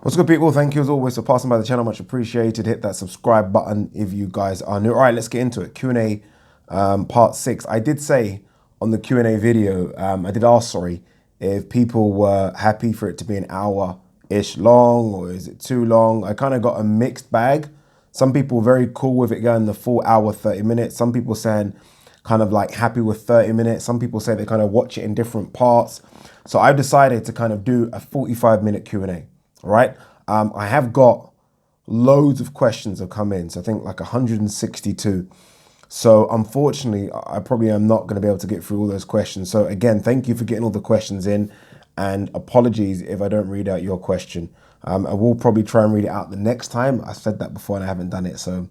What's good, people? Thank you as always for passing by the channel. Much appreciated. Hit that subscribe button if you guys are new. All right, let's get into it. Q&A part 6. I did say on the Q&A video, I did ask, if people were happy for it to be an hour-ish long or is it too long. I kind of got a mixed bag. Some people very cool with it going the full hour, 30 minutes. Some people saying kind of like happy with 30 minutes. Some people say they kind of watch it in different parts. So I've decided to kind of do a 45-minute Q&A. All right. I have got loads of questions have come in. So I think like 162. So unfortunately, I probably am not going to be able to get through all those questions. So again, thank you for getting all the questions in, and apologies if I don't read out your question. I will probably try and read it out the next time. I said that before and I haven't done it, so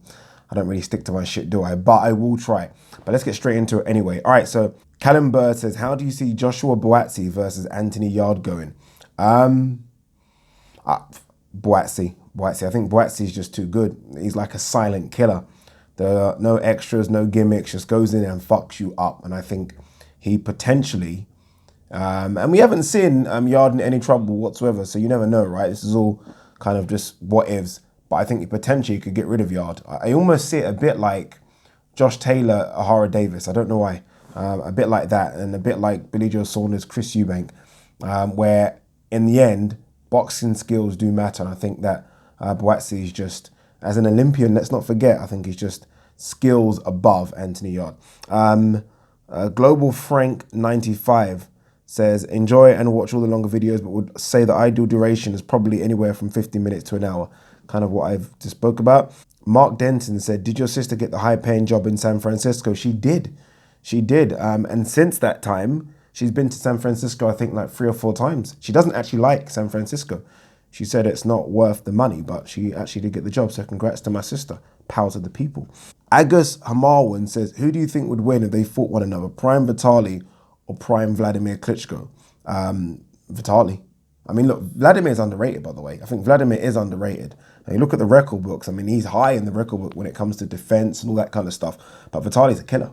I don't really stick to my shit, do I? But I will try. But let's get straight into it anyway. All right, so Callum Bird says, how do you see Joshua Buatsi versus Anthony Yarde going? Buatsi. I think Buatsi is just too good. He's like a silent killer. There are no extras, no gimmicks, just goes in and fucks you up. And I think he potentially, and we haven't seen Yarde in any trouble whatsoever, so you never know, right? This is all kind of just what ifs. But I think he potentially could get rid of Yarde. I almost see it a bit like Josh Taylor, Ahara Davis. I don't know why. A bit like that, and a bit like Billy Joe Saunders, Chris Eubank, where in the end, boxing skills do matter. And I think that Buatsi is just, as an Olympian, let's not forget, I think he's just skills above Anthony Yarde. Global Frank 95 says, enjoy and watch all the longer videos, but would say the ideal duration is probably anywhere from 15 minutes to an hour. Kind of what I've just spoke about. Mark Denton said, did your sister get the high-paying job in San Francisco? She did. She did. And since that time, she's been to San Francisco, I think, like 3 or 4 times. She doesn't actually like San Francisco. She said it's not worth the money, but she actually did get the job. So congrats to my sister. Power to the people. Agus Hamarwan says, who do you think would win if they fought one another? Prime Vitaly or Prime Vladimir Klitschko? Vitaly. I mean, look, Vladimir is underrated, by the way. I think Vladimir is underrated. And you look at the record books. I mean, he's high in the record book when it comes to defense and all that kind of stuff. But Vitaly's a killer.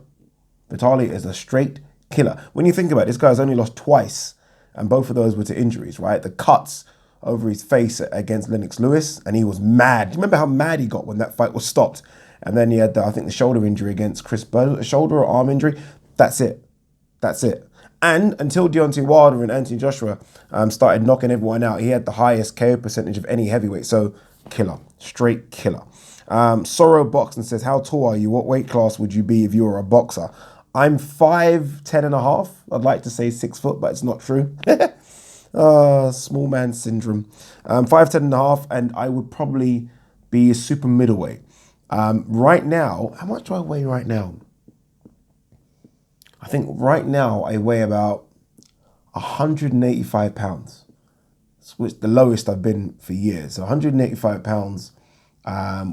Vitaly is a straight killer. When you think about it, this guy's only lost twice, and both of those were to injuries, right? The cuts over his face against Lennox Lewis, and he was mad. Do you remember how mad he got when that fight was stopped? And then he had, I think, the shoulder injury against Chris Burr, shoulder or arm injury. That's it. That's it. And until Deontay Wilder and Anthony Joshua started knocking everyone out, he had the highest KO percentage of any heavyweight. So killer, straight killer. Sorrow Boxing says, how tall are you? What weight class would you be if you were a boxer? I'm 5'10" and a half. I'd like to say 6 foot, but it's not true. Small man syndrome. 5'10" and a half, and I would probably be a super middleweight. Right now, how much do I weigh right now? I think right now I weigh about 185 pounds, which is the lowest I've been for years. So 185 pounds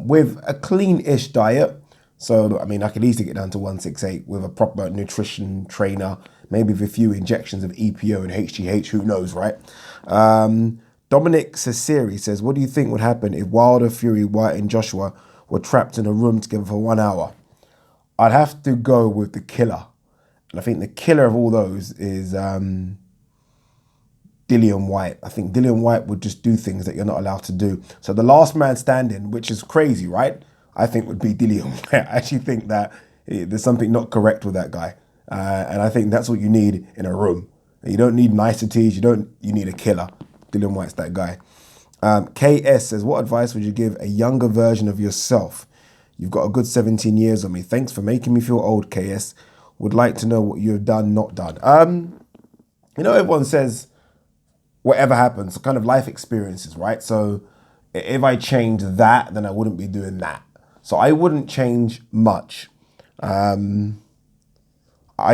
with a clean-ish diet. So, I mean, I could easily get down to 168 with a proper nutrition trainer, maybe with a few injections of EPO and HGH, who knows, right? Dominic Cesari says, what do you think would happen if Wilder, Fury, White and Joshua were trapped in a room together for 1 hour? I'd have to go with the killer. And I think the killer of all those is Dillian Whyte. I think Dillian Whyte would just do things that you're not allowed to do. So the last man standing, which is crazy, right? I think would be Dillian Whyte. I actually think that there's something not correct with that guy. And I think that's what you need in a room. You don't need niceties. You need a killer. Dillian Whyte's that guy. KS says, what advice would you give a younger version of yourself? You've got a good 17 years on me. Thanks for making me feel old, KS. Would like to know what you have done, not done. You know, everyone says whatever happens, kind of life experiences, right? So if I change that, then I wouldn't be doing that. So I wouldn't change much. I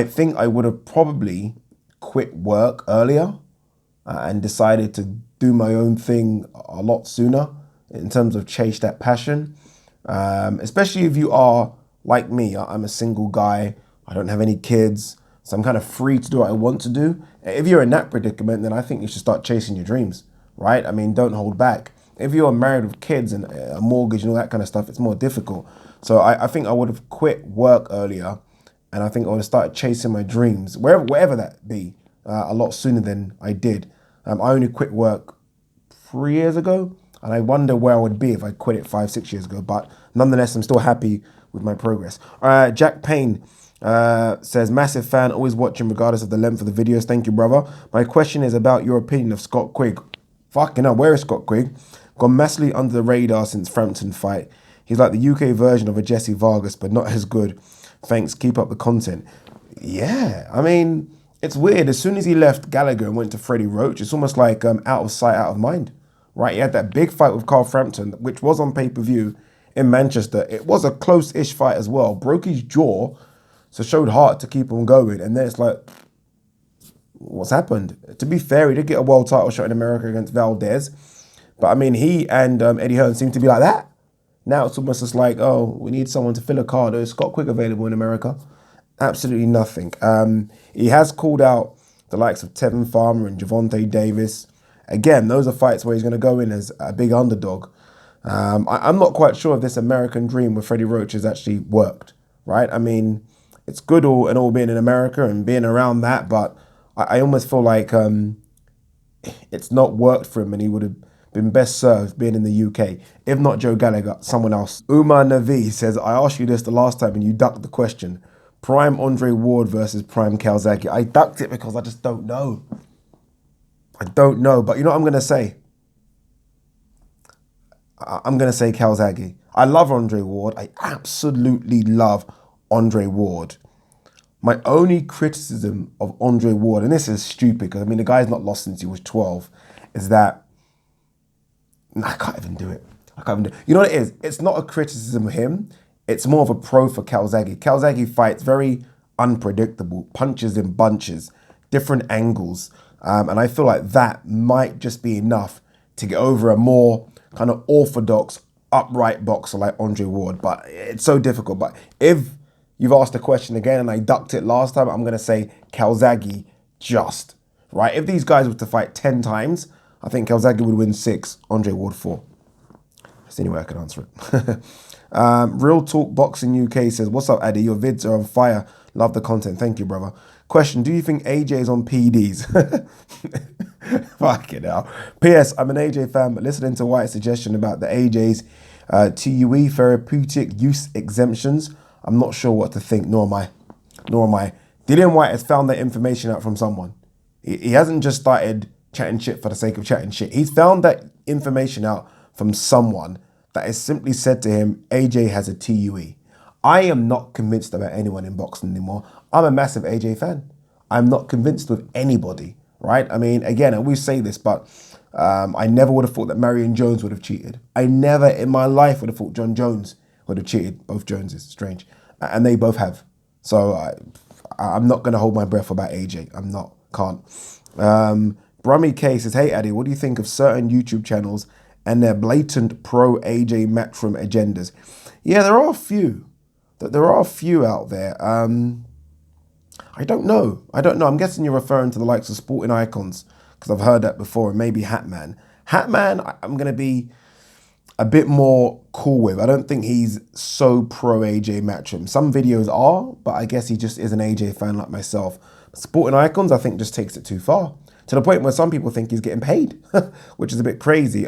think I would have probably quit work earlier and decided to do my own thing a lot sooner in terms of chase that passion. Especially if you are like me, I'm a single guy. I don't have any kids, so I'm kind of free to do what I want to do. If you're in that predicament, then I think you should start chasing your dreams, right? I mean, don't hold back. If you're married with kids and a mortgage and all that kind of stuff, it's more difficult. So I think I would have quit work earlier, and I think I would have started chasing my dreams, wherever that be, a lot sooner than I did. I only quit work 3 years ago, And I wonder where I would be if I quit it 5, 6 years ago. But nonetheless, I'm still happy with my progress. Jack Payne says, massive fan, always watching regardless of the length of the videos. Thank you, brother. My question is about your opinion of Scott Quigg. Fucking hell, where is Scott Quigg? Gone massively under the radar since Frampton fight. He's like the UK version of a Jesse Vargas, but not as good. Thanks, keep up the content. Yeah, I mean, it's weird. As soon as he left Gallagher and went to Freddie Roach, it's almost like out of sight, out of mind. Right, he had that big fight with Carl Frampton, which was on pay-per-view in Manchester. It was a close-ish fight as well. Broke his jaw, so showed heart to keep on going. And then it's like, what's happened? To be fair, he did get a world title shot in America against Valdez. But I mean, he and Eddie Hearn seem to be like that. Now it's almost just like, oh, we need someone to fill a card. Is Scott Quigg available in America? Absolutely nothing. He has called out the likes of Tevin Farmer and Javonte Davis. Again, those are fights where he's going to go in as a big underdog. I'm not quite sure if this American dream with Freddie Roach has actually worked, right? I mean, it's good and all being in America and being around that, but I almost feel like it's not worked for him, and he would have been best served being in the UK. If not Joe Gallagher, someone else. Umar Navi says, I asked you this the last time and you ducked the question. Prime Andre Ward versus Prime Calzaghe. I ducked it because I just don't know. I don't know, but you know what I'm going to say? I'm going to say Calzaghe. I love Andre Ward. I absolutely love Andre Ward. My only criticism of Andre Ward, and this is stupid because, I mean, the guy's not lost since he was 12, is that I can't even do it. You know what it is? It's not a criticism of him. It's more of a pro for Calzaghe. Calzaghe fights very unpredictable, punches in bunches, different angles. And I feel like that might just be enough to get over a more kind of orthodox, upright boxer like Andre Ward. But it's so difficult. But if you've asked the question again and I ducked it last time, I'm going to say Calzaghe just, right? If these guys were to fight 10 times, I think Calzaghe would win 6, Andre Ward 4. That's the only way I can answer it. Real Talk Boxing UK says, what's up, Addy? Your vids are on fire. Love the content. Thank you, brother. Question, do you think AJ is on PEDs? Fucking hell. P.S. I'm an AJ fan, but listening to White's suggestion about the AJ's TUE therapeutic use exemptions, I'm not sure what to think, nor am I. Dillian White has found that information out from someone. He hasn't just started chatting shit for the sake of chatting shit. He's found that information out from someone that has simply said to him, AJ has a TUE. I am not convinced about anyone in boxing anymore. I'm a massive AJ fan. I'm not convinced with anybody, right? I mean, again, I always say this, but I never would have thought that Marion Jones would have cheated. I never in my life would have thought John Jones would have cheated. Both Joneses, strange. And they both have. So I'm not going to hold my breath about AJ. I'm not, can't. Brummy K says, hey, Addy, what do you think of certain YouTube channels and their blatant pro-AJ matchroom agendas? Yeah, there are a few. There are a few out there. I don't know. I'm guessing you're referring to the likes of Sporting Icons, because I've heard that before, and maybe Hatman. Hatman, I'm going to be a bit more cool with. I don't think he's so pro-AJ matchroom. Some videos are, but I guess he just is an AJ fan like myself. Sporting Icons, I think, just takes it too far, to the point where some people think he's getting paid, which is a bit crazy.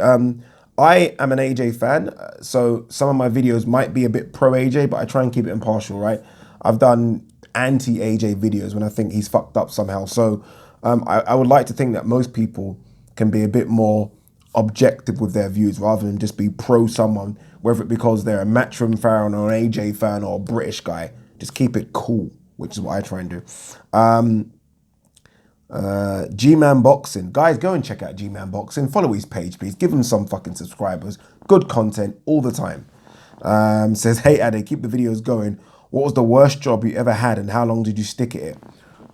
I am an AJ fan, so some of my videos might be a bit pro-AJ, but I try and keep it impartial, right? I've done anti-AJ videos when I think he's fucked up somehow. So I would like to think that most people can be a bit more objective with their views rather than just be pro someone, whether it because they're a Matchroom fan or an AJ fan or a British guy. Just keep it cool, which is what I try and do. G-Man Boxing. Guys, go and check out G-Man Boxing. Follow his page, please. Give him some fucking subscribers. Good content all the time. Says, hey, Addy, keep the videos going. What was the worst job you ever had and how long did you stick at it?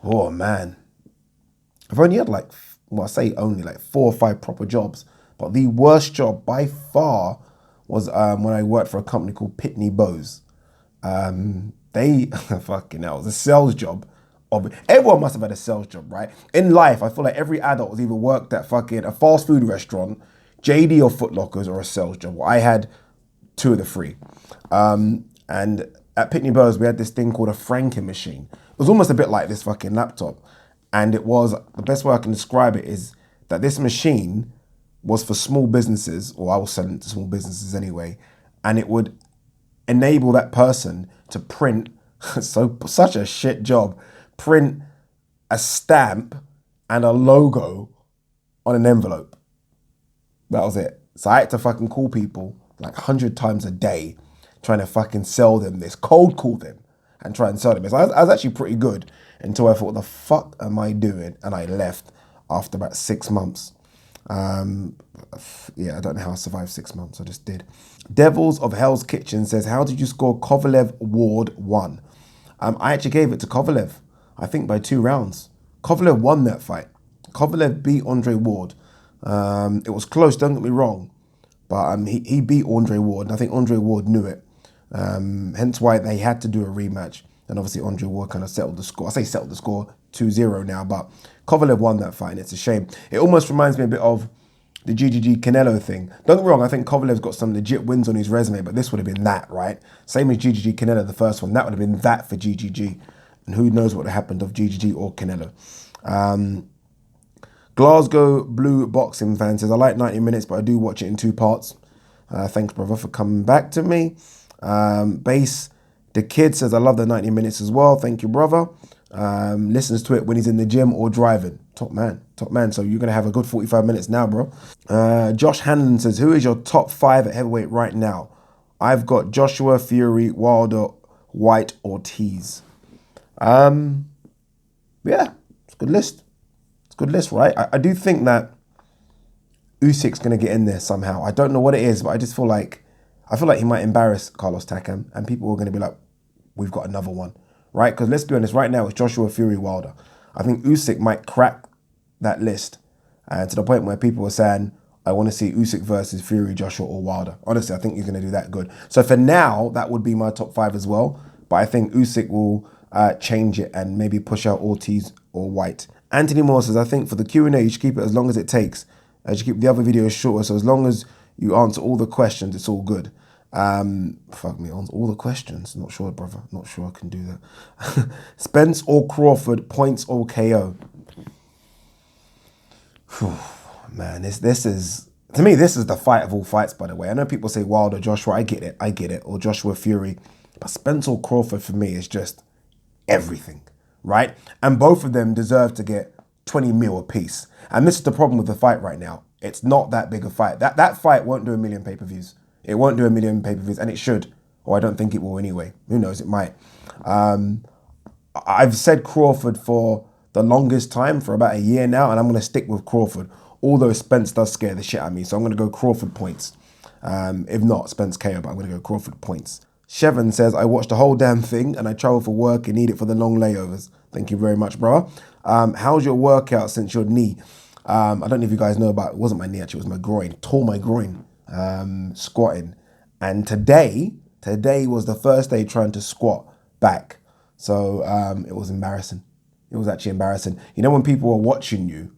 Oh, man. I've only had like, well, I say only like 4 or 5 proper jobs. But the worst job by far was when I worked for a company called Pitney Bowes. They, fucking hell, it was a sales job. Everyone must have had a sales job, right? In life, I feel like every adult has either worked at fucking a fast food restaurant, JD or Foot Lockers, or a sales job. Well, I had 2 of the 3. And at Pitney Bowes, we had this thing called a franking machine. It was almost a bit like this fucking laptop. And it was, the best way I can describe it is that this machine was for small businesses, or I was selling to small businesses anyway, and it would enable that person to print, such a shit job, print a stamp and a logo on an envelope. That was it. So I had to fucking call people like 100 times a day, trying to fucking sell them this, cold call them and try and sell them. So I was actually pretty good until I thought, what the fuck am I doing? And I left after about 6 months. Yeah, I don't know how I survived 6 months. I just did. Devils of Hell's Kitchen says, how did you score Kovalev Ward 1? I actually gave it to Kovalev, I think by 2 rounds. Kovalev won that fight. Kovalev beat Andre Ward. It was close, don't get me wrong, but he beat Andre Ward, and I think Andre Ward knew it. Hence why they had to do a rematch. And obviously Andre Ward kind of settled the score. I say settled the score 2-0 now, but Kovalev won that fight, and it's a shame. It almost reminds me a bit of the GGG Canelo thing. Don't get me wrong, I think Kovalev's got some legit wins on his resume, but this would have been that, right? Same as GGG Canelo, the first one. That would have been that for GGG. And who knows what happened of GGG or Canelo. Glasgow Blue Boxing fan says, I like 90 minutes, but I do watch it in 2 parts. Thanks, brother, for coming back to me. Base the Kid says, I love the 90 minutes as well. Thank you, brother. Listens to it when he's in the gym or driving. Top man. So you're going to have a good 45 minutes now, bro. Josh Hannon says, who is your top 5 at heavyweight right now? I've got Joshua, Fury, Wilder, White, Ortiz. Yeah, it's a good list. It's a good list, right? I do think that Usyk's going to get in there somehow. I don't know what it is, but I just feel like he might embarrass Carlos Takam, and people are going to be like, we've got another one, right? Because let's be honest, right now it's Joshua, Fury, Wilder. I think Usyk might crack that list to the point where people are saying, I want to see Usyk versus Fury, Joshua, or Wilder. Honestly, I think he's going to do that good. So for now, that would be my top 5 as well. But I think Usyk will change it and maybe push out Ortiz or White. Anthony Moore says, I think for the Q&A, you should keep it as long as it takes. You should keep the other videos shorter. So as long as you answer all the questions, it's all good. Fuck me, answer all the questions. Not sure, brother. Not sure I can do that. Spence or Crawford, points or KO? Man, this is, to me, this is the fight of all fights, by the way. I know people say Wilder, Joshua, I get it, or Joshua, Fury. But Spence or Crawford for me is just everything, right? And both of them deserve to get 20 mil apiece. And this is the problem with the fight right now. It's not that big a fight. That fight won't do 1 million pay-per-views. It won't do 1 million pay-per-views, and it should. Or I don't think it will anyway. Who knows, it might. I've said Crawford for the longest time, for about a year now, and I'm going to stick with Crawford, although Spence does scare the shit out of me. So I'm going to go Crawford points. If not, Spence KO, but I'm going to go Crawford points. Shevin says, I watched the whole damn thing and I travel for work and need it for the long layovers. Thank you very much, bro. How's your workout since your knee? I don't know if you guys know about, it wasn't my knee actually, it was my groin. Tore my groin squatting. And today was the first day trying to squat back. So it was embarrassing. It was actually embarrassing. You know when people are watching you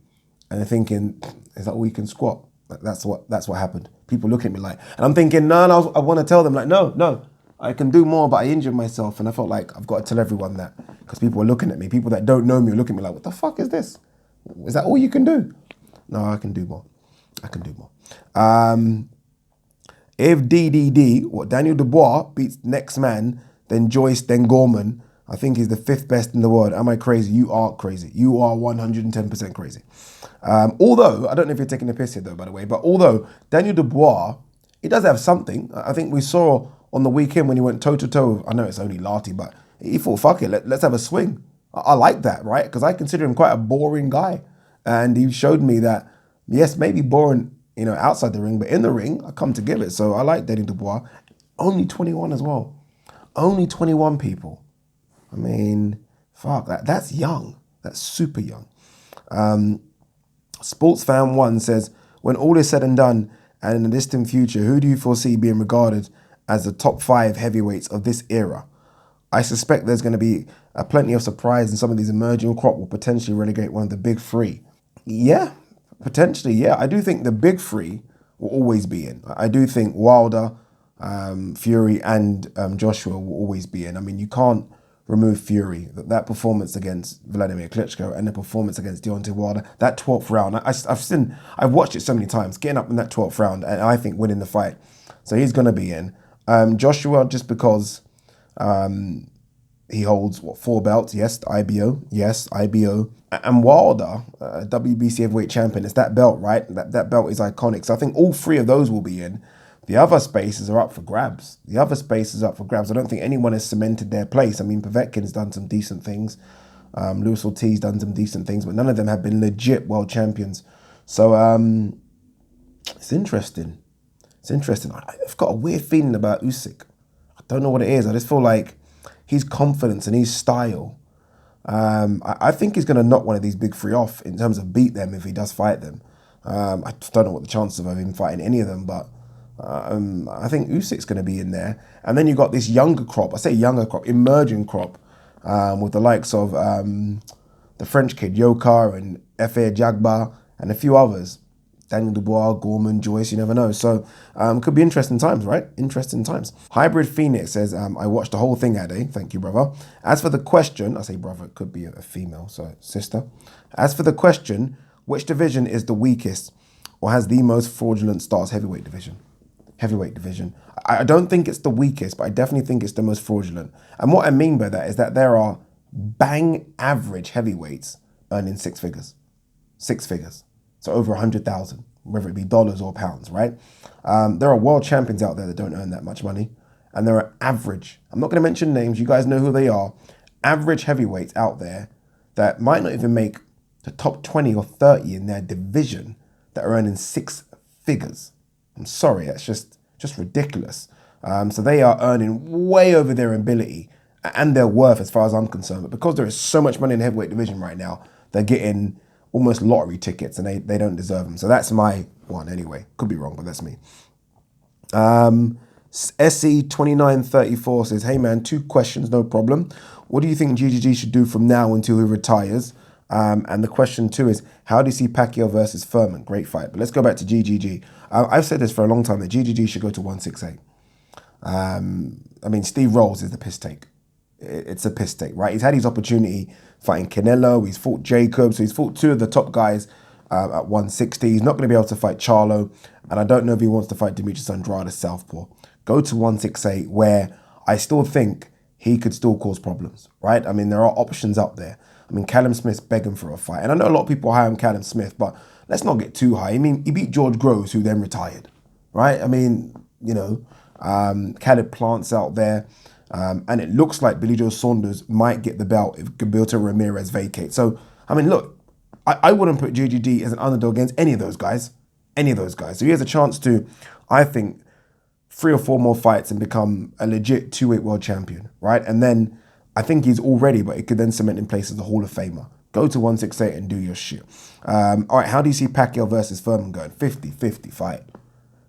and they're thinking, is that all you can squat? That's what happened. People look at me like, and I'm thinking, no, I want to tell them like, no, I can do more, but I injured myself. And I felt like I've got to tell everyone that, because people are looking at me. People that don't know me are looking at me like, what the fuck is this? Is that all you can do? No, I can do more. If DDD, Daniel Dubois beats next man, then Joyce, then Gorman, I think he's the 5th best in the world. Am I crazy? You are crazy. You are 110% crazy. Although, I don't know if you're taking the piss here though, by the way, but although Daniel Dubois, he does have something. I think we saw on the weekend when he went toe-to-toe, I know it's only Larty, but he thought, fuck it, let's have a swing. I like that, right? Because I consider him quite a boring guy. And he showed me that, yes, maybe boring, outside the ring, but in the ring, I come to give it. So I like Daniel Dubois. Only 21 as well. Only 21 people. I mean, fuck, that's young. That's super young. Sports Fan 1 says, when all is said and done, and in the distant future, who do you foresee being regarded as the top 5 heavyweights of this era? I suspect there's going to be plenty of surprise, and some of these emerging crop will potentially relegate one of the big 3. Yeah, potentially, yeah. I do think the big 3 will always be in. I do think Wilder, Fury, and Joshua will always be in. I mean, you can't remove Fury. That performance against Vladimir Klitschko and the performance against Deontay Wilder, that 12th round, I've watched it so many times, getting up in that 12th round and I think winning the fight. So he's going to be in. Joshua, just because he holds, 4 belts? Yes, IBO. Yes, IBO. And Wilder, WBC heavyweight champion, it's that belt, right? That belt is iconic. So I think all 3 of those will be in. The other spaces are up for grabs. I don't think anyone has cemented their place. I mean, Povetkin's done some decent things. Luis Ortiz done some decent things, but none of them have been legit world champions. So it's interesting. I've got a weird feeling about Usyk. I don't know what it is. I just feel like his confidence and his style. I think he's going to knock one of these big 3 off in terms of beat them if he does fight them. I just don't know what the chances of him fighting any of them, but I think Usyk's going to be in there. And then you've got this younger crop, emerging crop, with the likes of the French kid, Yoka and F.A. Jagba, and a few others. Daniel Dubois, Gorman, Joyce, you never know. So could be interesting times, right? Interesting times. Hybrid Phoenix says, I watched the whole thing, Ade. Thank you, brother. As for the question, I say brother, it could be a female, so sister. As for the question, which division is the weakest or has the most fraudulent stars? Heavyweight division. I don't think it's the weakest, but I definitely think it's the most fraudulent. And what I mean by that is that there are bang average heavyweights earning 6 figures. 6 figures. So over 100,000, whether it be dollars or pounds, right? There are world champions out there that don't earn that much money. And there are average, I'm not going to mention names, you guys know who they are, average heavyweights out there that might not even make the top 20 or 30 in their division that are earning 6 figures. I'm sorry, that's just ridiculous. So they are earning way over their ability and their worth as far as I'm concerned. But because there is so much money in the heavyweight division right now, they're getting almost lottery tickets and they don't deserve them. So that's my one anyway. Could be wrong, but that's me. SE2934 says, hey man, 2 questions, no problem. What do you think GGG should do from now until he retires? And the question 2 is, how do you see Pacquiao versus Furman? Great fight. But let's go back to GGG. I've said this for a long time, that GGG should go to 168. I mean, Steve Rolls is the piss take. It's a piss take, right? He's had his opportunity fighting Canelo. He's fought Jacobs. So he's fought 2 of the top guys at 160. He's not going to be able to fight Charlo. And I don't know if he wants to fight Demetrius Andrade Southpaw. Go to 168, where I still think he could still cause problems, right? I mean, there are options out there. I mean, Callum Smith's begging for a fight. And I know a lot of people are high on Callum Smith, but let's not get too high. I mean, he beat George Groves, who then retired, right? I mean, you know, Caleb Plant's out there. And it looks like Billy Joe Saunders might get the belt if Gilberto Ramirez vacates. So, I mean, look, I wouldn't put GGG as an underdog against any of those guys. So he has a chance to, I think, 3 or 4 more fights and become a legit 2-weight world champion, right? And then I think he's already, but it could then cement in place as a Hall of Famer. Go to 168 and do your shit. All right, how do you see Pacquiao versus Furman going? 50-50 fight.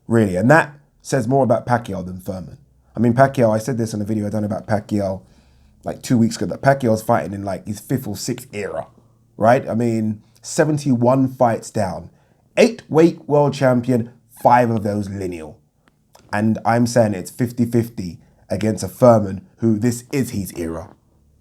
Really, and that says more about Pacquiao than Furman. I mean, Pacquiao, I said this in a video I done about Pacquiao like 2 weeks ago, that Pacquiao's fighting in like his 5th or 6th era, right? I mean, 71 fights down. 8-weight world champion, 5 of those lineal. And I'm saying it's 50-50 against a Furman who this is his era.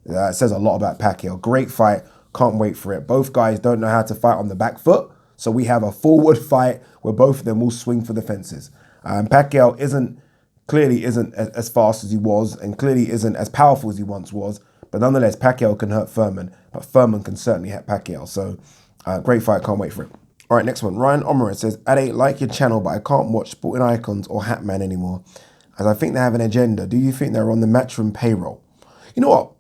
It says a lot about Pacquiao. Great fight. Can't wait for it. Both guys don't know how to fight on the back foot. So we have a forward fight where both of them will swing for the fences. Pacquiao clearly isn't as fast as he was and clearly isn't as powerful as he once was. But nonetheless, Pacquiao can hurt Furman, but Furman can certainly hit Pacquiao. So great fight. Can't wait for it. All right, next one. Ryan Omerer says, Ade, like your channel, but I can't watch Sporting Icons or Hatman anymore as I think they have an agenda. Do you think they're on the Matchroom payroll? You know what?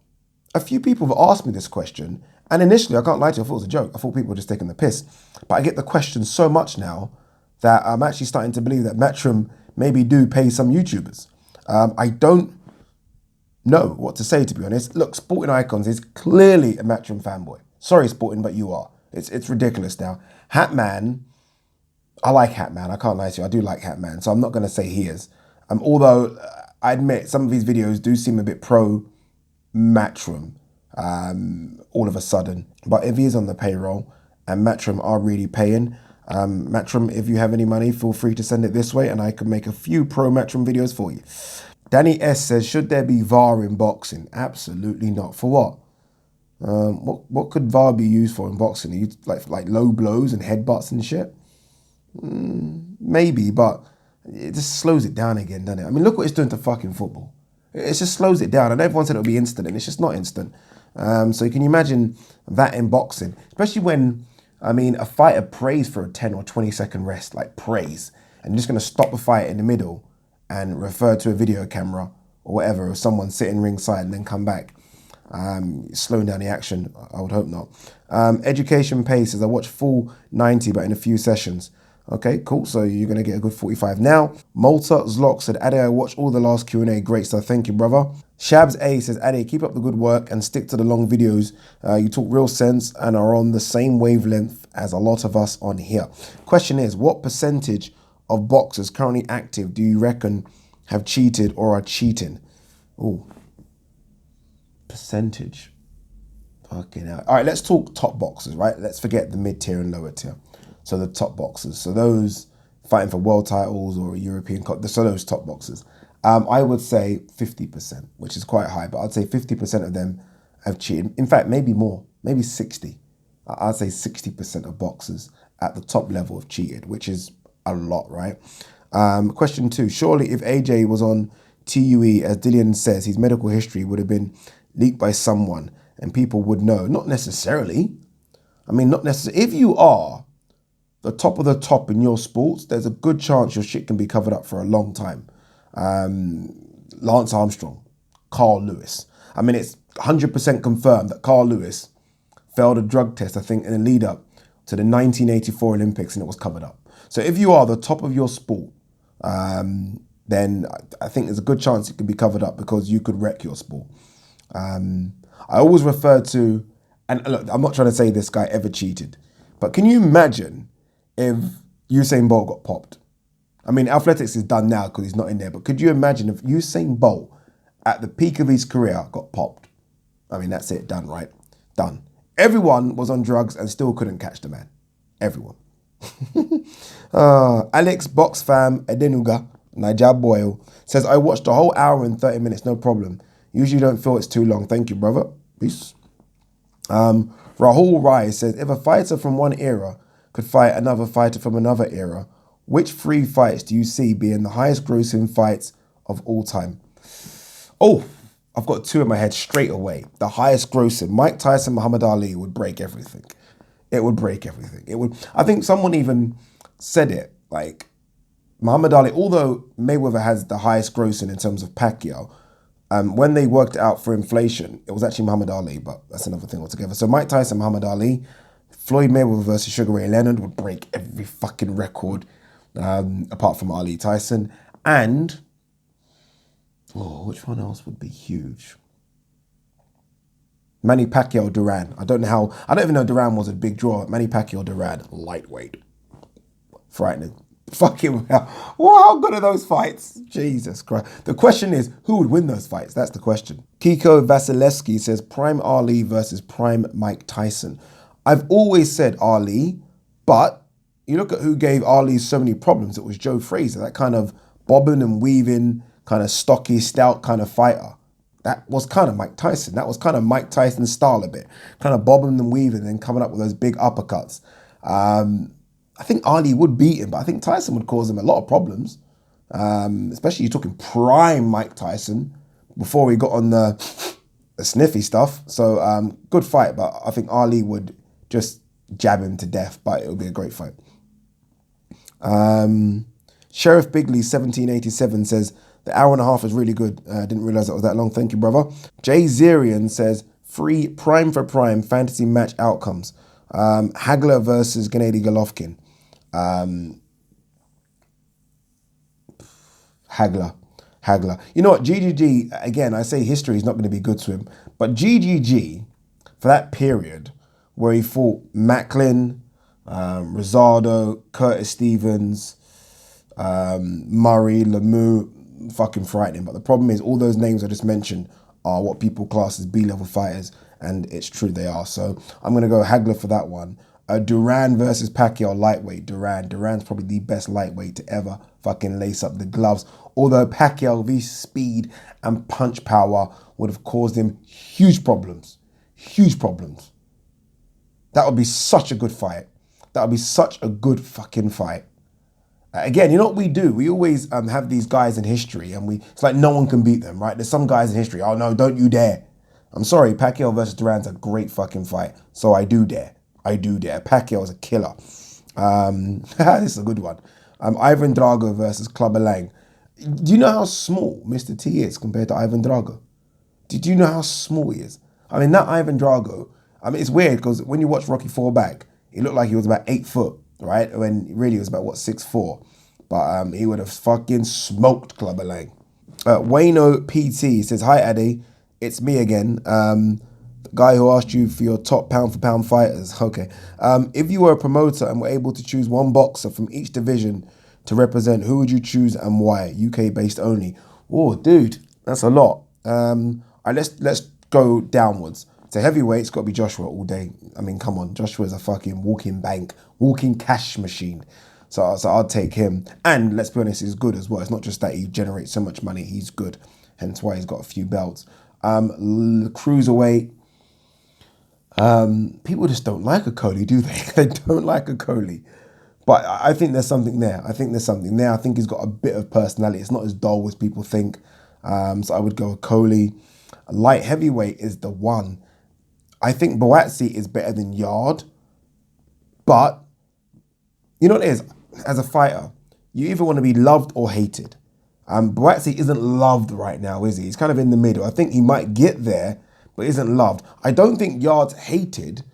A few people have asked me this question, and initially, I can't lie to you, I thought it was a joke. I thought people were just taking the piss. But I get the question so much now that I'm actually starting to believe that Matchroom maybe do pay some YouTubers. I don't know what to say, to be honest. Look, Sporting Icons is clearly a Matchroom fanboy. Sorry, Sporting, but you are. It's ridiculous now. Hatman, I like Hatman. I can't lie to you. I do like Hatman, so I'm not going to say he is. Although I admit some of these videos do seem a bit pro Matchroom all of a sudden. But if he is on the payroll and Matchroom are really paying, Matchroom, if you have any money, feel free to send it this way and I can make a few pro Matchroom videos for you. Danny S says, should there be VAR in boxing? Absolutely not. For what? What could VAR be used for in boxing? Are you like low blows and headbutts and shit? Maybe, but it just slows it down again, doesn't it? I mean, look what it's doing to fucking football. It just slows it down, and everyone said it'll be instant, and it's just not instant. So can you imagine that in boxing? Especially when, I mean, a fighter prays for a 10 or 20 second rest, like prays, and you're just going to stop the fight in the middle and refer to a video camera or whatever, or someone sitting ringside and then come back. Slowing down the action, I would hope not. Education Pace says, I watched full 90, but in a few sessions. Okay, cool. So you're going to get a good 45 now. Malta Zlock said, Ade, I watched all the last Q&A. Great stuff. Thank you, brother. Shabs A says, Ade, keep up the good work and stick to the long videos. You talk real sense and are on the same wavelength as a lot of us on here. Question is, what percentage of boxers currently active do you reckon have cheated or are cheating? Oh, percentage. Fucking hell. All right, let's talk top boxers, right? Let's forget the mid-tier and lower tier. So the top boxers. So those fighting for world titles or a European Cup, so those top boxers. I would say 50%, which is quite high, but I'd say 50% of them have cheated. In fact, maybe more, maybe 60. I'd say 60% of boxers at the top level have cheated, which is a lot, right? Question 2, surely if AJ was on TUE, as Dillian says, his medical history would have been leaked by someone and people would know. Not necessarily. I mean, not necessarily. If you are the top of the top in your sports, there's a good chance your shit can be covered up for a long time. Lance Armstrong, Carl Lewis. I mean, it's 100% confirmed that Carl Lewis failed a drug test, I think, in the lead up to the 1984 Olympics, and it was covered up. So if you are the top of your sport, then I think there's a good chance it could be covered up because you could wreck your sport. I always refer to, and look, I'm not trying to say this guy ever cheated, but can you imagine if Usain Bolt got popped? I mean, athletics is done now because he's not in there, but could you imagine if Usain Bolt, at the peak of his career, got popped? I mean, that's it, done, right? Done. Everyone was on drugs and still couldn't catch the man. Everyone. Alex Boxfam Edenuga, Niger Boyle, says, I watched a whole hour and 30 minutes, no problem. Usually don't feel it's too long. Thank you, brother. Peace. Rahul Rai says, if a fighter from one era could fight another fighter from another era, which 3 fights do you see being the highest grossing fights of all time? Oh, I've got 2 in my head straight away. The highest grossing, Mike Tyson, Muhammad Ali would break everything. It would break everything. It would. I think someone even said it, like Muhammad Ali, although Mayweather has the highest grossing in terms of Pacquiao, when they worked it out for inflation, it was actually Muhammad Ali, but that's another thing altogether. So Mike Tyson, Muhammad Ali, Floyd Mayweather versus Sugar Ray Leonard would break every fucking record, apart from Ali Tyson. And, which one else would be huge? Manny Pacquiao, Duran. I don't even know Duran was a big draw. Manny Pacquiao, Duran, lightweight. Frightening. Fucking hell. Well, how good are those fights? Jesus Christ. The question is, who would win those fights? That's the question. Kiko Vasilevsky says, prime Ali versus prime Mike Tyson. I've always said Ali, but you look at who gave Ali so many problems. It was Joe Frazier, that kind of bobbing and weaving, kind of stocky, stout kind of fighter. That was kind of Mike Tyson. That was kind of Mike Tyson's style a bit. Kind of bobbing and weaving and coming up with those big uppercuts. I think Ali would beat him, but I think Tyson would cause him a lot of problems. Especially you're talking prime Mike Tyson before he got on the sniffy stuff. So good fight, but I think Ali would just jab him to death, but it would be a great fight. Sheriff Bigley 1787 says, the hour and a half is really good. Didn't realize that was that long. Thank you, brother. Jay Zerian says, 3 prime for prime fantasy match outcomes. Hagler versus Gennady Golovkin. Hagler. You know what? GGG, again, I say history is not going to be good to him, but GGG, for that period where he fought Macklin, Rosado, Curtis Stevens, Murray, Lemieux, fucking frightening. But the problem is all those names I just mentioned are what people class as B-level fighters, and it's true they are. So I'm going to go Hagler for that one. Duran versus Pacquiao lightweight. Duran's probably the best lightweight to ever fucking lace up the gloves. Although Pacquiao's speed and punch power would have caused him huge problems. Huge problems. That would be such a good fight. That would be such a good fucking fight. Again, you know what we do? We always have these guys in history and it's like no one can beat them, right? There's some guys in history, oh no, don't you dare. I'm sorry, Pacquiao versus Duran's a great fucking fight. So I do dare. I do dare. Pacquiao is a killer. This is a good one. Ivan Drago versus Clubber Lang. Do you know how small Mr. T is compared to Ivan Drago? Did you know how small he is? I mean, that Ivan Drago, I mean, it's weird because when you watch Rocky IV back, he looked like he was about 8 foot, right? When really he was about, 6'4". But he would have fucking smoked Clubber Lang. Wayno PT says, hi, Addy. It's me again. The guy who asked you for your top pound-for-pound fighters. Okay. If you were a promoter and were able to choose one boxer from each division to represent, who would you choose and why? UK-based only. Oh, dude, that's a lot. Let's go downwards. So heavyweight, it's got to be Joshua all day. I mean, come on. Joshua's a fucking walking bank, walking cash machine. So I'll take him. And let's be honest, he's good as well. It's not just that he generates so much money. He's good. Hence why he's got a few belts. Cruiserweight. People just don't like a Coley, do they? They don't like a Coley. But I think there's something there. I think he's got a bit of personality. It's not as dull as people think. So I would go with Coley. Light heavyweight is the one. I think Buatsi is better than Yard. But, you know what it is? As a fighter, you either want to be loved or hated. Buatsi isn't loved right now, is he? He's kind of in the middle. I think he might get there, but isn't loved. I don't think Yard's hated,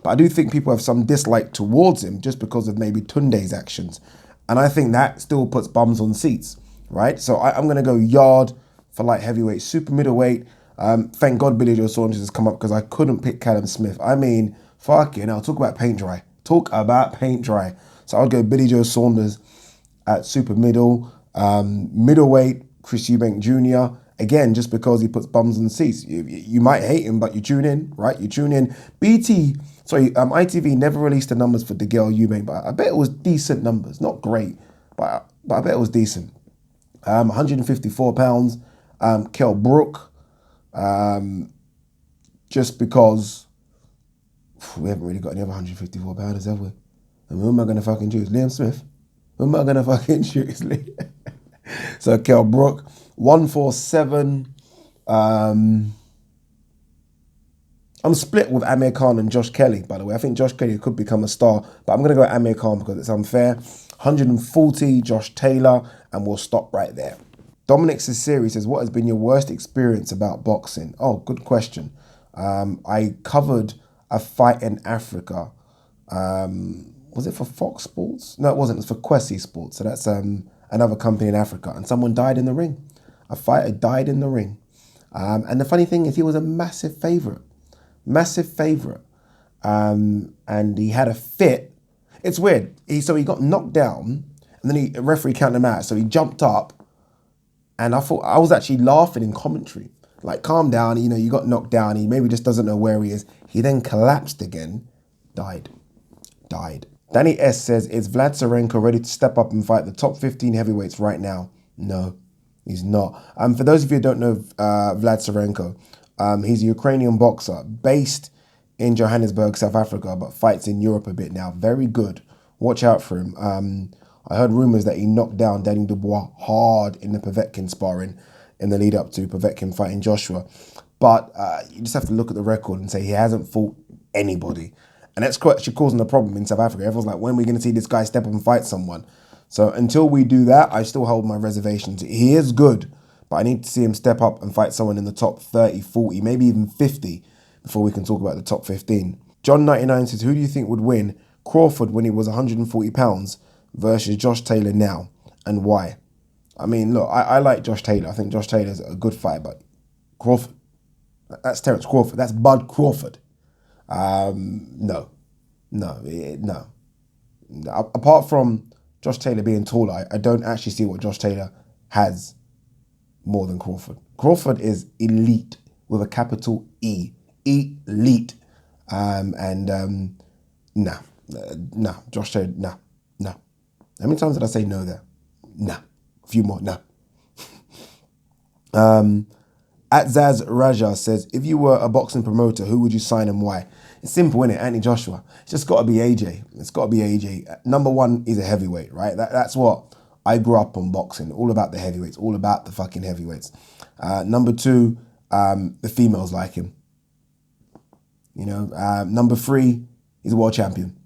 but I do think people have some dislike towards him just because of maybe Tunde's actions. And I think that still puts bums on seats, right? So I'm going to go Yard for light heavyweight. Super middleweight, thank God Billy Joe Saunders has come up because I couldn't pick Callum Smith. I mean, fucking hell, talk about paint dry. Talk about paint dry. So I would go Billy Joe Saunders at super middle. Middleweight, Chris Eubank Jr. Again, just because he puts bums on seats. You might hate him, but you tune in, right? You tune in. ITV never released the numbers for DeGale Eubank, but I bet it was decent numbers. Not great, but I bet it was decent. 154 pounds. Kell Brook. Just because we haven't really got any other 154 pounders, have we? And who am I going to fucking choose? Liam Smith? Who am I going to fucking choose? So Kell Brook, 147. I'm split with Amir Khan and Josh Kelly, by the way. I think Josh Kelly could become a star, but I'm going to go with Amir Khan because it's unfair. 140, Josh Taylor, and we'll stop right there. Dominic Ciceri says, what has been your worst experience about boxing? Oh, good question. I covered a fight in Africa. Was it for Fox Sports? No, it wasn't. It was for Foresee Sports. So that's another company in Africa. And someone died in the ring. A fighter died in the ring. And the funny thing is he was a massive favourite. Massive favourite. And he had a fit. It's weird. So he got knocked down and then the referee counted him out. So he jumped up and I thought, I was actually laughing in commentary. Like, calm down, you got knocked down. He maybe just doesn't know where he is. He then collapsed again. Died. Danny S says, is Vlad Tsarenko ready to step up and fight the top 15 heavyweights right now? No, he's not. For those of you who don't know Vlad Tsarenko, he's a Ukrainian boxer based in Johannesburg, South Africa, but fights in Europe a bit now. Very good. Watch out for him. I heard rumours that he knocked down Danny Dubois hard in the Povetkin sparring in the lead up to Povetkin fighting Joshua. But you just have to look at the record and say he hasn't fought anybody. And that's actually causing a problem in South Africa. Everyone's like, when are we going to see this guy step up and fight someone? So until we do that, I still hold my reservations. He is good, but I need to see him step up and fight someone in the top 30, 40, maybe even 50 before we can talk about the top 15. John99 says, who do you think would win Crawford when he was 140 pounds versus Josh Taylor now, and why? I mean, look, I like Josh Taylor. I think Josh Taylor's a good fighter, but Crawford, that's Terence Crawford. That's Bud Crawford. No. Apart from Josh Taylor being taller, I don't actually see what Josh Taylor has more than Crawford. Crawford is elite with a capital E. Elite. Josh Taylor, no. How many times did I say no there? nah. A few more, nah. At Zaz Raja says, if you were a boxing promoter, who would you sign and why? It's simple, isn't it? Anthony Joshua. It's just got to be AJ. It's got to be AJ. Number one is a heavyweight, right? That's what I grew up on boxing. All about the heavyweights. All about the fucking heavyweights. Number two, the females like him. You know. Number three, he's a world champion.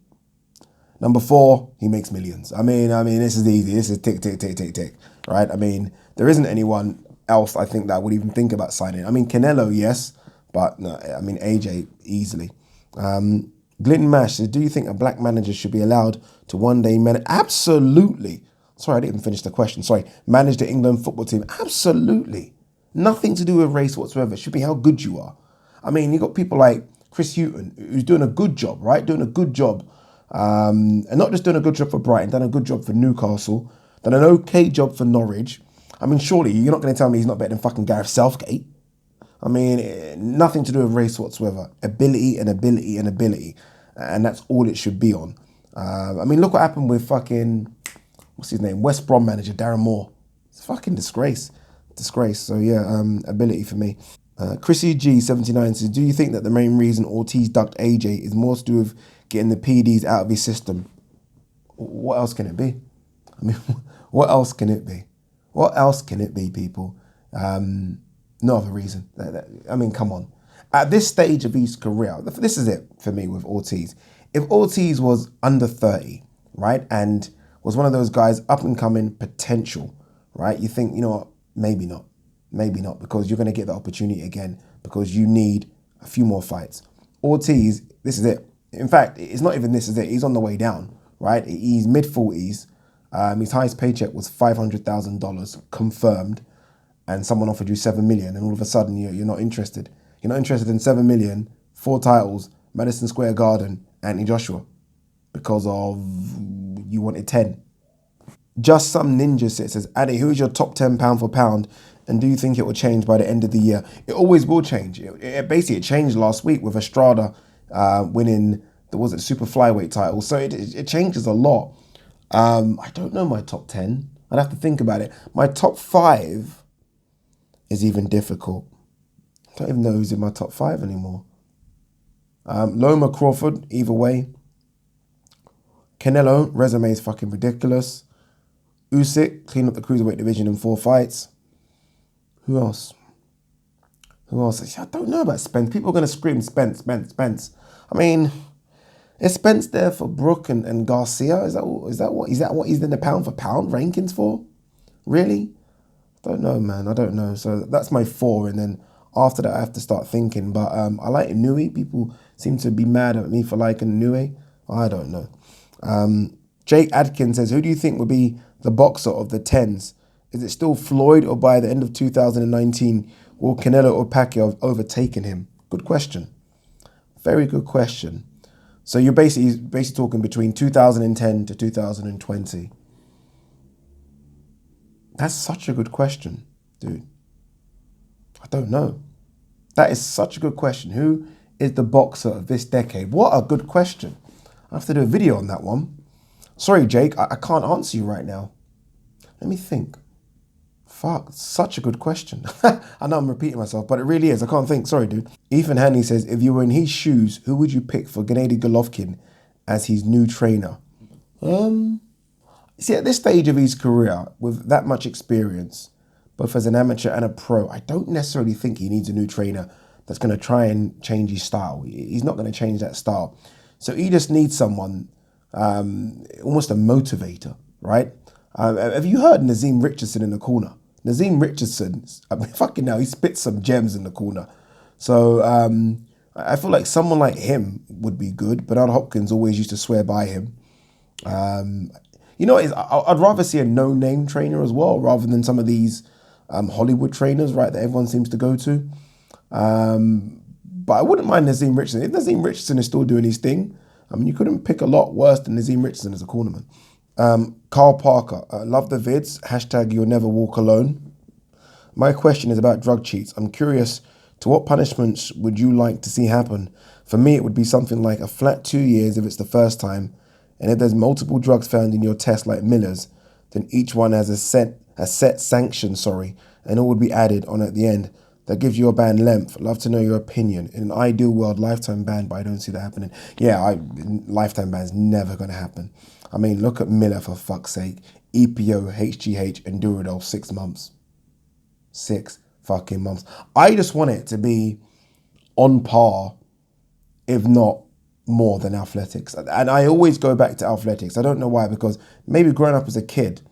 Number four, he makes millions. I mean, this is easy. This is tick, tick, tick, tick, tick, right? I mean, there isn't anyone else I think that would even think about signing. I mean, Canelo, yes, but no, I mean, AJ, easily. Glinton Mash says, do you think a black manager should be allowed to one day manage? Absolutely. Sorry, I didn't even finish the question. Sorry. Manage the England football team? Absolutely. Nothing to do with race whatsoever. It should be how good you are. I mean, you got people like Chris Hughton, who's doing a good job, right? Doing a good job. And not just doing a good job for Brighton, done a good job for Newcastle, done an okay job for Norwich. I mean, surely you're not going to tell me he's not better than fucking Gareth Southgate. I mean, nothing to do with race whatsoever. Ability and ability and ability. And that's all it should be on. I mean, look what happened with fucking, what's his name? West Brom manager, Darren Moore. It's a fucking disgrace. Disgrace. So yeah, ability for me. Chrissy G79 says, do you think that the main reason Ortiz ducked AJ is more to do with getting the PDs out of his system? What else can it be? I mean, what else can it be? What else can it be, people? No other reason. I mean, come on. At this stage of his career, this is it for me with Ortiz. If Ortiz was under 30, right, and was one of those guys up and coming potential, right, you think, you know what, maybe not. Maybe not, because you're going to get the opportunity again because you need a few more fights. Ortiz, this is it. In fact, it's not even this is it. He's on the way down, right? He's mid-40s. His highest paycheck was $500,000 confirmed, and someone offered you $7 million, and all of a sudden you're not interested. You're not interested in $7 million, 4 titles, Madison Square Garden, Anthony Joshua, because of you wanted 10. Just Some Ninja says, Addy, who is your top 10 pound for pound, and do you think it will change by the end of the year? It always will change. It changed last week with Estrada winning the super flyweight title, so it changes a lot. I don't know my top 10. I'd have to think about it. My top 5 is even difficult. I don't even know who's in my top 5 anymore. Loma Crawford, either way. Canelo, resume is fucking ridiculous. Usyk, clean up the cruiserweight division in 4 fights. Who else? I don't know about Spence. People are going to scream Spence. I mean, is Spence there for Brook and Garcia? Is that what he's in the pound for pound rankings for? Really? I don't know, man. I don't know. So that's my 4, and then after that I have to start thinking. But I like Inouye. People seem to be mad at me for liking Inouye. I don't know. Jake Adkins says, who do you think would be the boxer of the 10s? Is it still Floyd, or by the end of 2019 will Canelo or Pacquiao have overtaken him? Good question. Very good question. So you're basically talking between 2010 to 2020. That's such a good question, dude. I don't know. That is such a good question. Who is the boxer of this decade? What a good question. I have to do a video on that one. Sorry, Jake, I can't answer you right now. Let me think. Fuck, such a good question. I know I'm repeating myself, but it really is. I can't think. Sorry, dude. Ethan Hanley says, if you were in his shoes, who would you pick for Gennady Golovkin as his new trainer? See, at this stage of his career, with that much experience, both as an amateur and a pro, I don't necessarily think he needs a new trainer that's going to try and change his style. He's not going to change that style. So he just needs someone, almost a motivator, right? Have you heard Nazim Richardson in the corner? Nazim Richardson, I mean, fucking now, he spits some gems in the corner. So I feel like someone like him would be good. Bernard Hopkins always used to swear by him. You know, I'd rather see a no-name trainer as well, rather than some of these Hollywood trainers, right, that everyone seems to go to. But I wouldn't mind Nazim Richardson. If Nazim Richardson is still doing his thing, I mean, you couldn't pick a lot worse than Nazim Richardson as a cornerman. Carl Parker, love the vids, hashtag you'll never walk alone. My question is about drug cheats. I'm curious, to what punishments would you like to see happen? For me, it would be something like a flat 2 years if it's the first time, and if there's multiple drugs found in your test like Miller's, then each one has a set sanction, and it would be added on at the end. That gives you a ban length. Love to know your opinion. In an ideal world, lifetime ban, but I don't see that happening. Yeah, lifetime ban is never going to happen. I mean, look at Miller, for fuck's sake. EPO, HGH, and Duran 6 months. 6 fucking months. I just want it to be on par, if not more than athletics. And I always go back to athletics. I don't know why, because maybe growing up as a kid,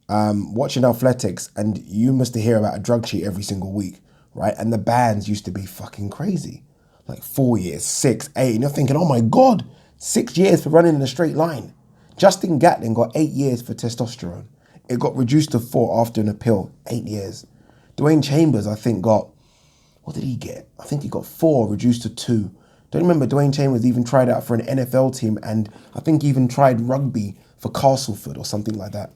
watching athletics, and you must hear about a drug cheat every single week, right? And the bans used to be fucking crazy. Like 4 years, 6, 8, and you're thinking, oh my God, 6 years for running in a straight line. Justin Gatlin got 8 years for testosterone. It got reduced to 4 after an appeal, 8 years. Dwayne Chambers, I think, got, what did he get? I think he got 4 reduced to 2. Don't remember Dwayne Chambers even tried out for an NFL team, and I think he even tried rugby for Castleford or something like that.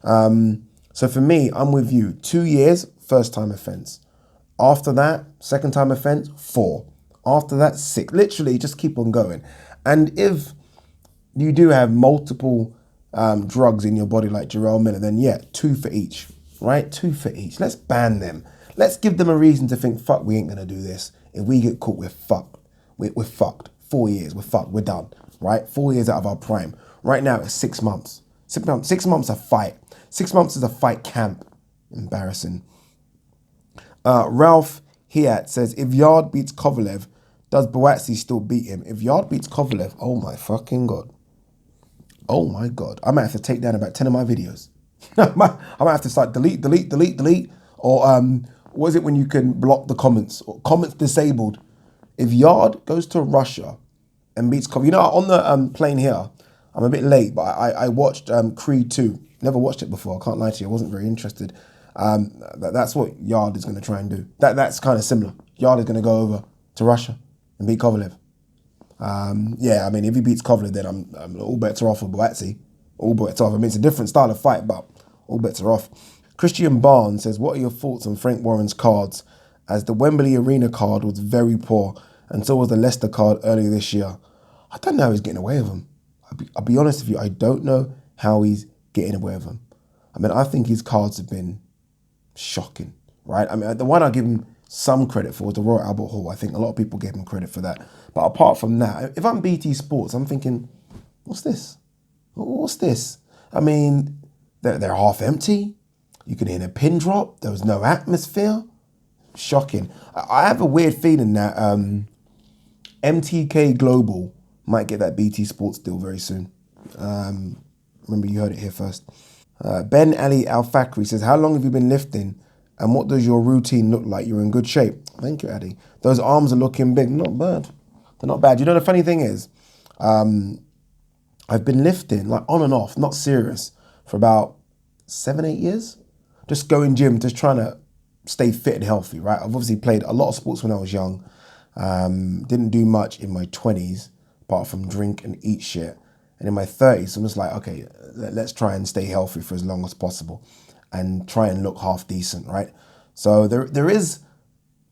So for me, I'm with you. 2 years, first time offence. After that, second time offence, 4. After that, 6. Literally, just keep on going. And if you do have multiple drugs in your body like Jarrell Miller, then yeah, 2 for each, right? 2 for each. Let's ban them. Let's give them a reason to think, fuck, we ain't going to do this. If we get caught, we're fucked. We're fucked. 4 years, we're fucked. We're done, right? 4 years out of our prime. Right now, it's 6 months. 6 months. 6 months a fight. 6 months is a fight camp. Embarrassing. Ralph Hiat says, if Yard beats Kovalev, does Buatsi still beat him? If Yard beats Kovalev, oh my fucking God. Oh my God. I might have to take down about 10 of my videos. I might have to start delete. Or what is it when you can block the comments? Or comments disabled. If Yard goes to Russia and beats Kovalev, you know, on the plane here, I'm a bit late, but I watched Creed 2. Never watched it before, I can't lie to you. I wasn't very interested. That's what Yard is going to try and do. That's kind of similar. Yard is going to go over to Russia and beat Kovalev. Yeah, I mean, if he beats Kovalev, then I'm all bets are off with Buatsi. All bets are off. I mean, it's a different style of fight, but all bets are off. Christian Barnes says, what are your thoughts on Frank Warren's cards? As the Wembley Arena card was very poor, and so was the Leicester card earlier this year. I don't know how he's getting away with them. I'll be honest with you, I don't know how he's getting away with them. I mean, I think his cards have been shocking, right? I mean, the one I give him some credit for was the Royal Albert Hall. I think a lot of people gave him credit for that. But apart from that, if I'm BT Sports, I'm thinking, what's this? What's this? I mean, they're half empty. You can hear a pin drop. There was no atmosphere. Shocking. I have a weird feeling that MTK Global might get that BT Sports deal very soon. Remember, you heard it here first. Ben Ali Al-Fakri says, how long have you been lifting and what does your routine look like? You're in good shape. Thank you, Addy. Those arms are looking big. Not bad. They're not bad. You know, the funny thing is, I've been lifting, like on and off, not serious, for about 7, 8 years. Just going gym, just trying to stay fit and healthy, right? I've obviously played a lot of sports when I was young. Didn't do much in my 20s, apart from drink and eat shit. And in my 30s, I'm just like, okay, let's try and stay healthy for as long as possible and try and look half decent, right? So there isn't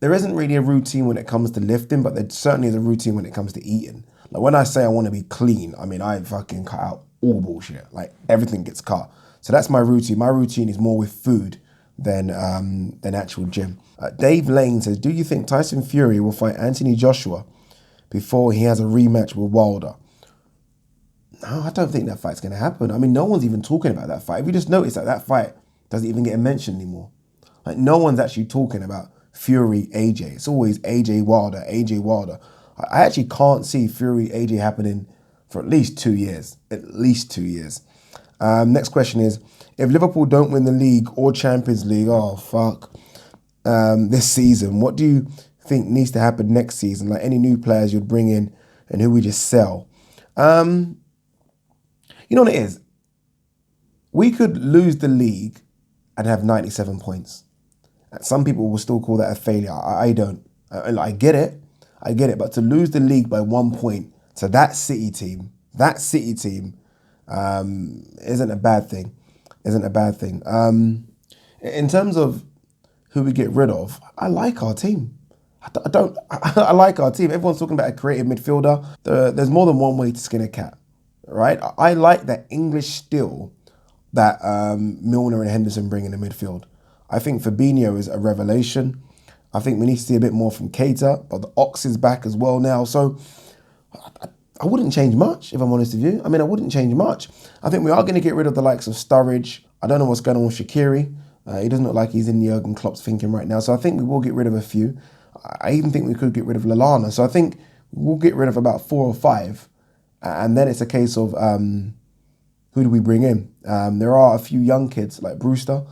really a routine when it comes to lifting, but there certainly is a routine when it comes to eating. Like when I say I want to be clean, I mean, I fucking cut out all bullshit. Like everything gets cut. So that's my routine. My routine is more with food than actual gym. Dave Lane says, do you think Tyson Fury will fight Anthony Joshua before he has a rematch with Wilder? No, I don't think that fight's going to happen. I mean, no one's even talking about that fight. If you just notice that fight doesn't even get mentioned anymore. Like no one's actually talking about Fury, AJ. It's always AJ Wilder, AJ Wilder. I actually can't see Fury, AJ happening for at least 2 years. At least 2 years. Next question is, if Liverpool don't win the league or Champions League, oh fuck, this season, what do you think needs to happen next season? Like any new players you'd bring in and who we just sell? You know what it is? We could lose the league and have 97 points. Some people will still call that a failure. I don't. I get it. But to lose the league by 1 point to that City team isn't a bad thing. In terms of who we get rid of, I like our team. I like our team. Everyone's talking about a creative midfielder. There's more than one way to skin a cat, right? I like that English still that Milner and Henderson bring in the midfield. I think Fabinho is a revelation. I think we need to see a bit more from Keita, but the Ox is back as well now. So I wouldn't change much, if I'm honest with you. I mean, I wouldn't change much. I think we are going to get rid of the likes of Sturridge. I don't know what's going on with Shaqiri. He doesn't look like he's in Jurgen Klopp's thinking right now. So I think we will get rid of a few. I even think we could get rid of Lallana. So I think we'll get rid of about 4 or 5. And then it's a case of who do we bring in? There are a few young kids like Brewster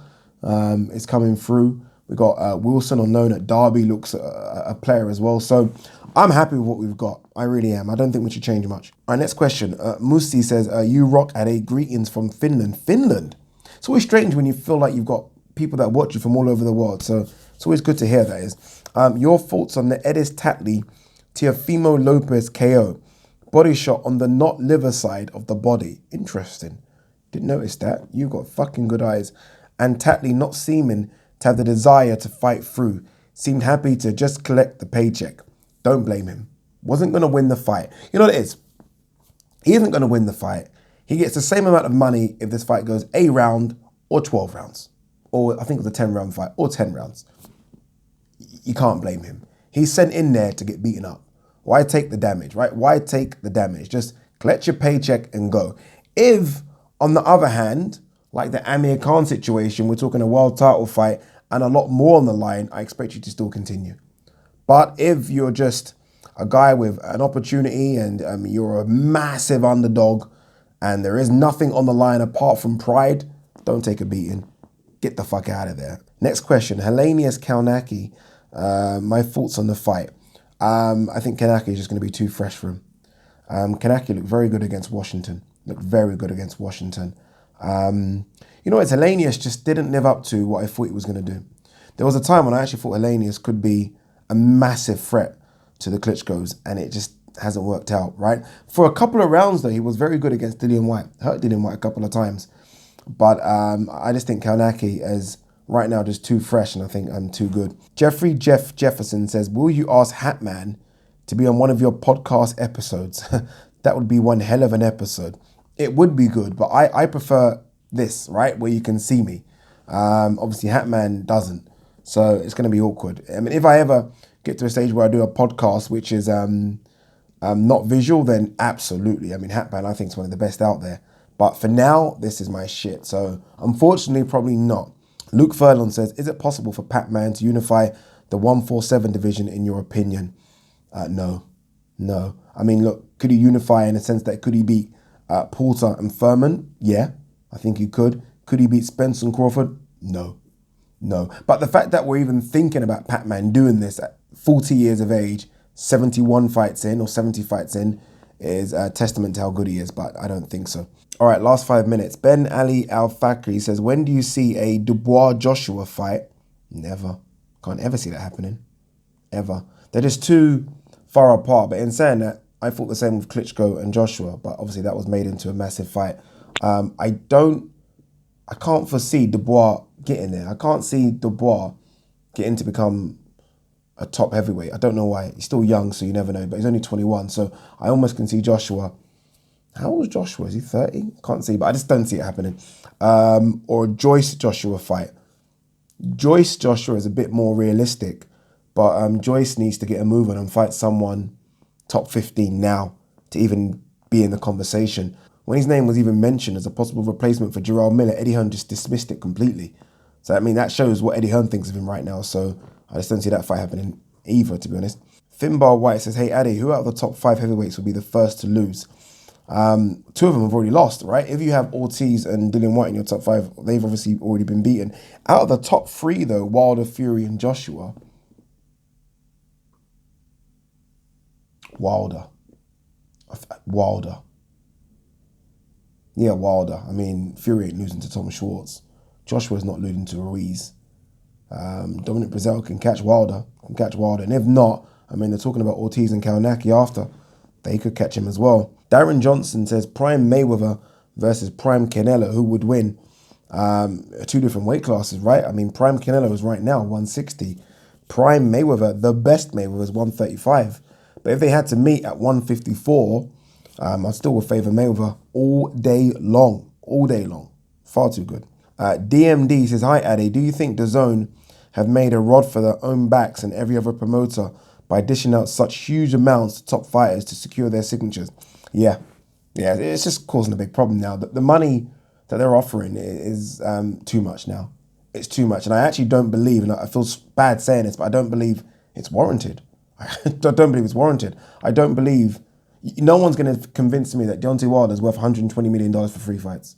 is coming through. We got Wilson on loan at Derby, looks a player as well. So I'm happy with what we've got. I really am. I don't think we should change much. All right, next question. Musi says, you rock at a greetings from Finland. Finland? It's always strange when you feel like you've got people that watch you from all over the world. So it's always good to hear that is. Your thoughts on the Edis Tatley, Teofimo Lopez KO. Body shot on the not liver side of the body. Interesting. Didn't notice that. You've got fucking good eyes. And Tatley not seeming to have the desire to fight through. Seemed happy to just collect the paycheck. Don't blame him. Wasn't going to win the fight. You know what it is? He isn't going to win the fight. He gets the same amount of money if this fight goes a round or 12 rounds. Or I think it was a 10-round fight or 10 rounds. You can't blame him. He's sent in there to get beaten up. Why take the damage, right? Why take the damage? Just collect your paycheck and go. If, on the other hand, like the Amir Khan situation, we're talking a world title fight and a lot more on the line, I expect you to still continue. But if you're just a guy with an opportunity and you're a massive underdog and there is nothing on the line apart from pride, don't take a beating. Get the fuck out of there. Next question, Helenius Kalnaki. My thoughts on the fight. I think Kanaki is just going to be too fresh for him. Kanaki looked very good against Washington. You know what, Helenius just didn't live up to what I thought he was going to do. There was a time when I actually thought Helenius could be a massive threat to the Klitschkos, and it just hasn't worked out, right? For a couple of rounds, though, he was very good against Dillian White. Hurt Dillian White a couple of times. But I just think Kalnaki is right now just too fresh, and I think I'm too good. Jeff Jefferson says, will you ask Hatman to be on one of your podcast episodes? That would be one hell of an episode. It would be good, but I prefer this, right, where you can see me. Obviously, Hatman doesn't, so it's going to be awkward. I mean, if I ever get to a stage where I do a podcast which is not visual, then absolutely. I mean, Hatman, I think, is one of the best out there. But for now, this is my shit. So unfortunately, probably not. Luke Furlong says, is it possible for Pac-Man to unify the 147 division in your opinion? No. I mean, look, could he unify in the sense that could he beat Porter and Furman? Yeah, I think he could. Could he beat Spence and Crawford? No. But the fact that we're even thinking about Pac-Man doing this at 40 years of age, 71 fights in or 70 fights in, is a testament to how good he is, but I don't think so. All right, last 5 minutes. Ben Ali Al-Fakri says, when do you see a Dubois-Joshua fight? Never. Can't ever see that happening. Ever. They're just too far apart. But in saying that, I thought the same with Klitschko and Joshua, but obviously that was made into a massive fight. I can't foresee Dubois getting there. I can't see Dubois getting to become a top heavyweight. I don't know why. He's still young, so you never know, but he's only 21, so I almost can see Joshua. How old is Joshua? Is he 30? Can't see, but I just don't see it happening. Or a Joyce-Joshua fight. Joyce-Joshua is a bit more realistic, but Joyce needs to get a move on and fight someone top 15 now to even be in the conversation. When his name was even mentioned as a possible replacement for Gerald Miller, Eddie Hearn just dismissed it completely. So, I mean, that shows what Eddie Hearn thinks of him right now, so I just don't see that fight happening either, to be honest. Finbar White says, hey, Addy, who out of the top 5 heavyweights will be the first to lose? 2 of them have already lost, right? If you have Ortiz and Dillian White in your top 5, they've obviously already been beaten. Out of the top 3, though, Wilder, Fury, and Joshua, Wilder. Yeah, Wilder. I mean, Fury ain't losing to Thomas Schwartz. Joshua's not losing to Ruiz. Dominic Breazeale can catch Wilder. And if not, I mean, they're talking about Ortiz and Kalnaki after. They could catch him as well. Darren Johnson says, prime Mayweather versus prime Canelo, who would win? 2 different weight classes, right? I mean, prime Canelo is right now 160. Prime Mayweather, the best Mayweather, is 135. But if they had to meet at 154, I still would favour Mayweather all day long. Far too good. DMD says, hi, Addy. Do you think DAZN have made a rod for their own backs and every other promoter by dishing out such huge amounts to top fighters to secure their signatures? Yeah. Yeah, it's just causing a big problem now. The money that they're offering is too much now. It's too much. And I actually don't believe, and I feel bad saying this, but I don't believe it's warranted. I don't believe it's warranted. I don't believe, no one's going to convince me that Deontay Wilder is worth $120 million for 3 fights.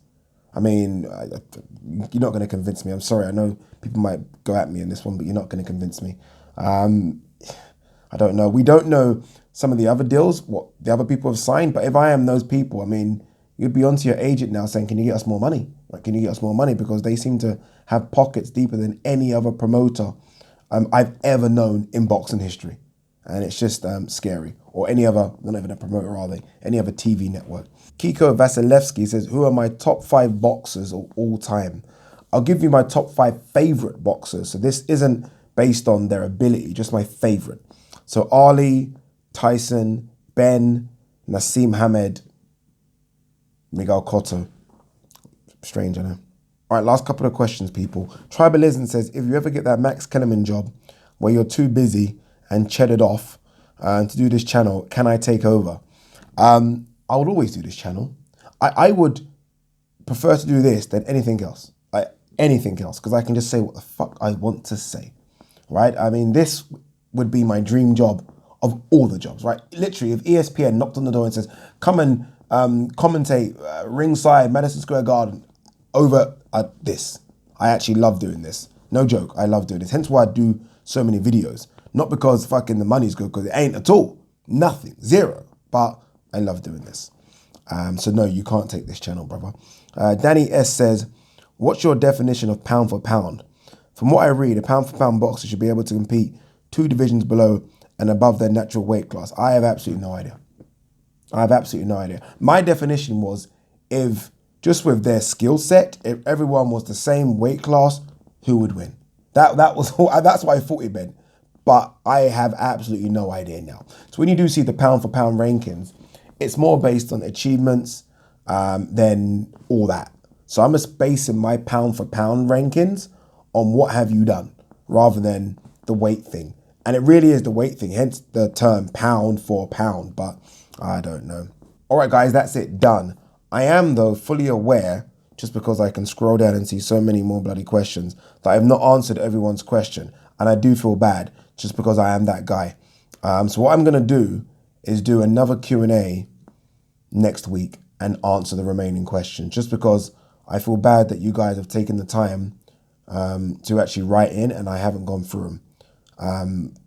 I mean, you're not going to convince me. I'm sorry. I know people might go at me in this one, but you're not going to convince me. I don't know. We don't know some of the other deals, what the other people have signed. But if I am those people, I mean, you'd be onto your agent now saying, can you get us more money? Like, can you get us more money? Because they seem to have pockets deeper than any other promoter I've ever known in boxing history. And it's just scary. Or any other, they're not even a promoter, are they? Any other TV network. Kiko Vasilevsky says, who are my top 5 boxers of all time? I'll give you my top 5 favorite boxers. So this isn't based on their ability, just my favorite. So Ali, Tyson, Ben, Nassim Hamed, Miguel Cotto. Strange, I know. All right, last couple of questions, people. Tribalism says, if you ever get that Max Kellerman job where you're too busy and chedded off to do this channel, can I take over? I would always do this channel. I would prefer to do this than anything else. Anything else, because I can just say what the fuck I want to say, right? I mean, this would be my dream job of all the jobs, right? Literally, if ESPN knocked on the door and says, come and commentate ringside Madison Square Garden over this. I actually love doing this. No joke, I love doing this. Hence why I do so many videos. Not because fucking the money's good, because it ain't at all. Nothing, zero. But I love doing this. So no, you can't take this channel, brother. Danny S says, what's your definition of pound for pound? From what I read, a pound for pound boxer should be able to compete 2 divisions below and above their natural weight class. I have absolutely no idea. I have absolutely no idea. My definition was, if just with their skill set, if everyone was the same weight class, who would win? That's what I thought it meant. But I have absolutely no idea now. So when you do see the pound for pound rankings, it's more based on achievements than all that. So I'm just basing my pound for pound rankings on what have you done rather than the weight thing. And it really is the weight thing, hence the term pound for pound, but I don't know. All right, guys, that's it, done. I am, though, fully aware, just because I can scroll down and see so many more bloody questions, that I've not answered everyone's question. And I do feel bad, just because I am that guy. So what I'm going to do is do another Q&A next week and answer the remaining questions, just because I feel bad that you guys have taken the time to actually write in and I haven't gone through them.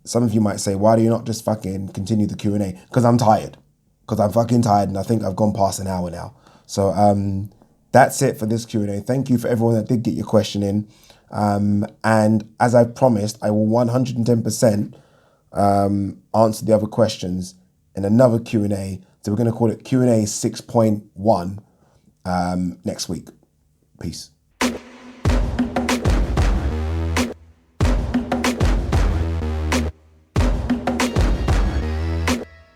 Some of you might say, why do you not just fucking continue the Q&A? Because I'm tired. Because I'm fucking tired and I think I've gone past an hour now. So that's it for this Q&A. Thank you for everyone that did get your question in. And as I promised, I will 110% answer the other questions in another Q&A. So we're going to call it Q&A 6.1 next week. Peace.